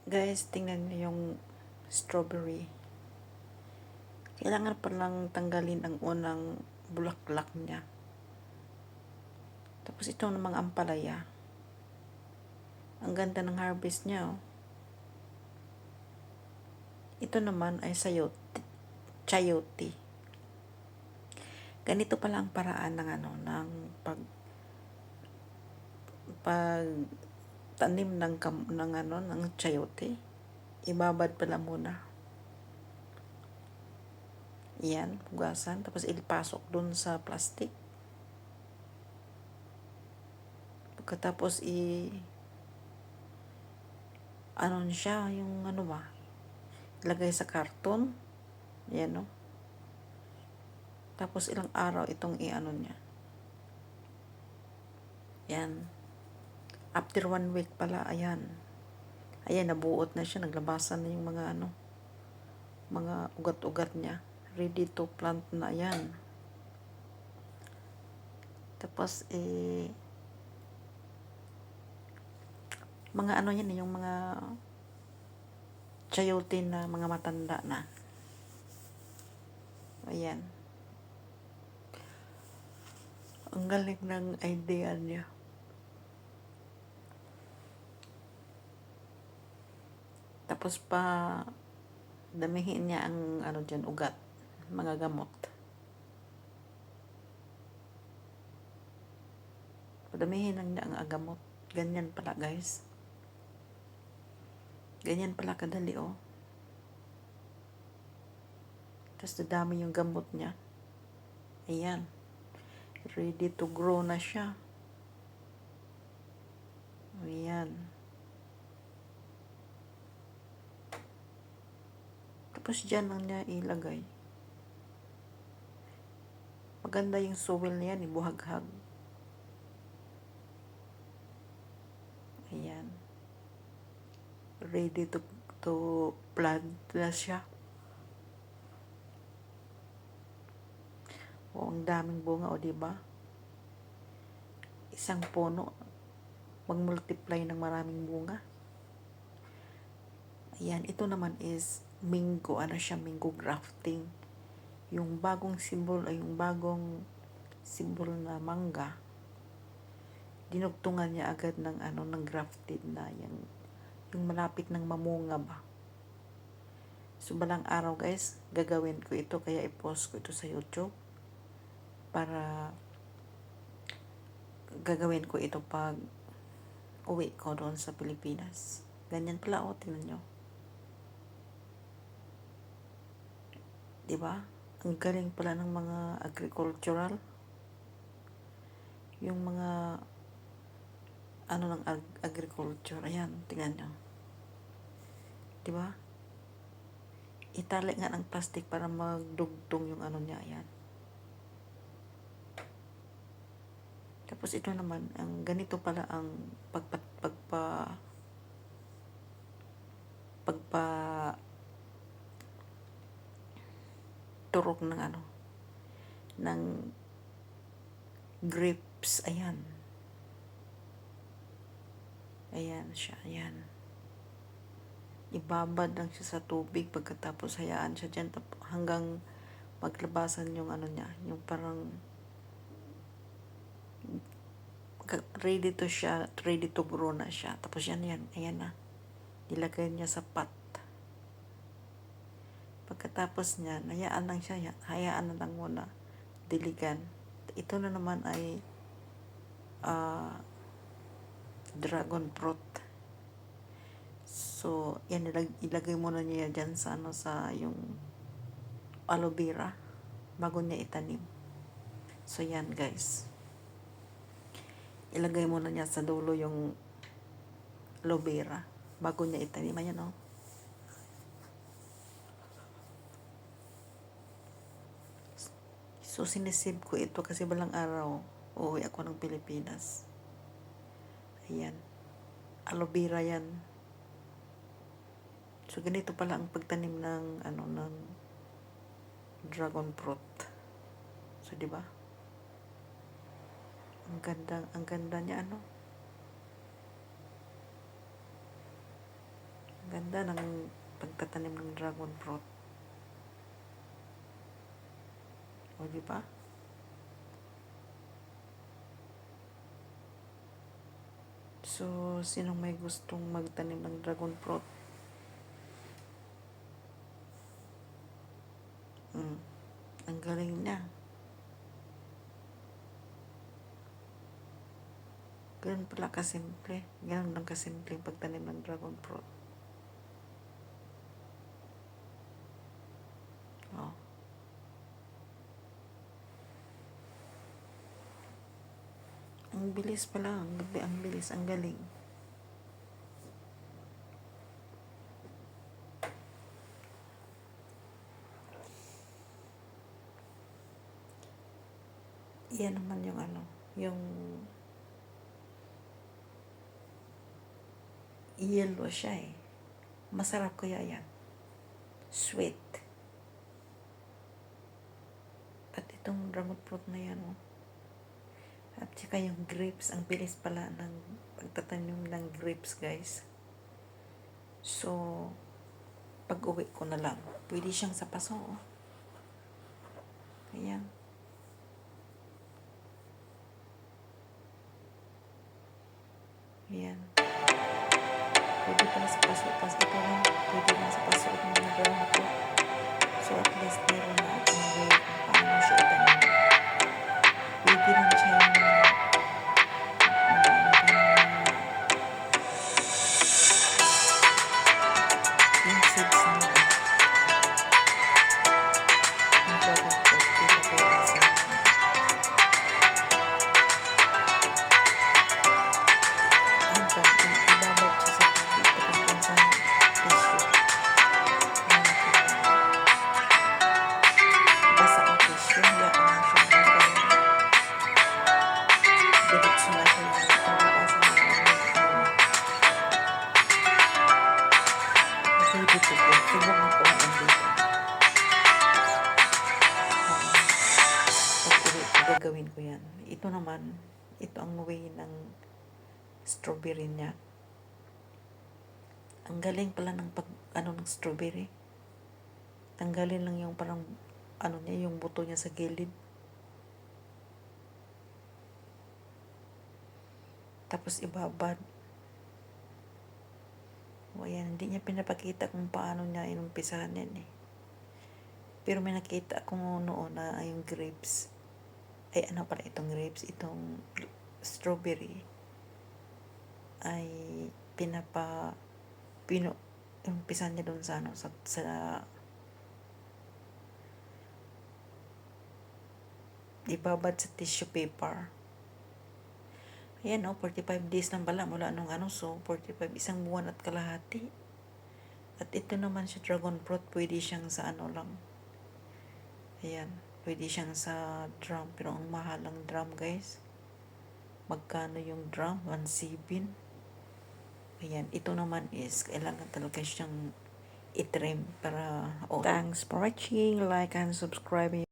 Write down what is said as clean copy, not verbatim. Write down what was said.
Guys, tingnan niyo yung strawberry. Kailangan palang tanggalin ang unang bulaklak niya. Tapos itong mga ampalaya. Ang ganda ng harvest niya, oh. Ito naman ay chayote. Ganito pala ang paraan ng ng pag tanim ng chayote. Ibabad pala muna. Yan, hugasan. Tapos ilpasok dun sa plastic. Pagkatapos siya, yung ilagay sa karton. Yan, no? Tapos ilang araw itong niya. Yan. After 1 week pala, ayan. Ayan, nabuot na siya. Naglabasan na yung mga ugat-ugat niya. Ready to plant na, ayan. Tapos, mga yan, yung mga chayote na mga matanda na. Ayan. Ang galing ng idea niya. Tapos damihin niya ang dyan, ugat, mga gamot. Padamihin lang niya ang gamot. Ganyan pala, guys. Ganyan pala kadali, oh. Tapos dadami yung gamot niya. Ayan. Ready to grow na siya. Ayan. Tapos dyan lang niya ilagay. Maganda yung soil niya, buhaghag. Ayan. Ready to plant na siya. O, ang daming bunga, o, diba? Isang puno, mag-multiply ng maraming bunga. Ayan, ito naman is mango, mango grafting. Yung bagong simbol ay yung bagong simbol na mangga. Dinugtungan niya agad ng ng grafted na yung malapit ng mamunga ba. So, balang araw, guys, gagawin ko ito, kaya i-post ko ito sa YouTube para gagawin ko ito pag uwi ko doon sa Pilipinas. Ganyan pala, oh, tingnan nyo. Diba? Ang galing pala ng mga agricultural. Yung mga ng agriculture. Ayan, tingnan nyo. Diba? Itali nga ng plastic para magdugtong yung niya. Ayan. Tapos ito naman, ang ganito pala ang turok ng ng grapes. Ayan. Ayan siya. Ayan. Ibabad lang siya sa tubig, pagkatapos hayaan siya dyan hanggang maglabasan yung niya, yung parang ready to grow na siya. Tapos yan, ayan na. Nilagay niya sa pot. Pagkatapos niya, hayaan lang siya, hayaan na lang muna, diligan. Ito na naman ay dragon fruit. So, yan, ilagay muna niya dyan sa sa yung aloe vera bago niya itanim. So, yan, guys. Ilagay muna niya sa dulo yung aloe vera bago niya itanim. Ayan, oh. So, sinisave ko ito kasi balang araw uuwi ako ng Pilipinas. Ayan. Aloe vera yan. So, ganito pala ang pagtanim ng ng dragon fruit. So, di ba? Ang ganda niya, Ganda ng pagtatanim ng dragon fruit. O, di ba? So, sinong may gustong magtanim ng dragon fruit? Ang galing niya. Ganun pala kasimple. Ganun lang kasimple yung pagtanim ng dragon fruit. Oh. Ang bilis pala. Ang bilis. Ang galing. Yan naman yung yung yellow siya eh. Masarap kaya yan. Sweet. At itong dragon fruit na yan, oh. At saka yung grapes, ang bilis pala ng pagtatanim ng grapes, guys. So, pag uwi ko na lang, pwede siyang sa paso, oh. Ayan. Ayan. Pwede pala sa paso. Tapos ito lang, pwede lang sa paso at mga dragon fruit. So, at least meron na akong way kung paano siya itanim. Pwede rin siya yung seeds niya. Yung dragon fruit, pwede ko yung seeds niya. Hanggang ibabad siya sa tubig at hanggang sa tissue. Basta ang tissue, hindi ako na siya hanggang diretso na siya yung pagkabasa na pwede ko po. Subukan ko ang dito. Pag-uwi ko, gagawin ko yan. Ito naman, ito ang way ng strawberry niya. Ang galing pala ng ng strawberry. Tanggalin lang yung parang niya, yung buto niya sa gilid. Tapos ibabad. O ayan, hindi niya pinapakita kung paano niya inumpisahan yan eh. Pero may nakita ako noon na yung grapes. Ay ano pala itong grapes, itong strawberry ay inumpisahan niya doon sa ibabad sa tissue paper. Ayan, 45 days lang pala mula nung so 45, isang buwan at kalahati. At ito naman si dragon fruit, pwede siyang sa lang. Ayan, pwede siyang sa drum, pero ang mahal ng drum, guys. Magkano yung drum? 1.7. Ayan, ito naman is kailangan talaga siyang i-trim para Thanks for watching, like and subscribe.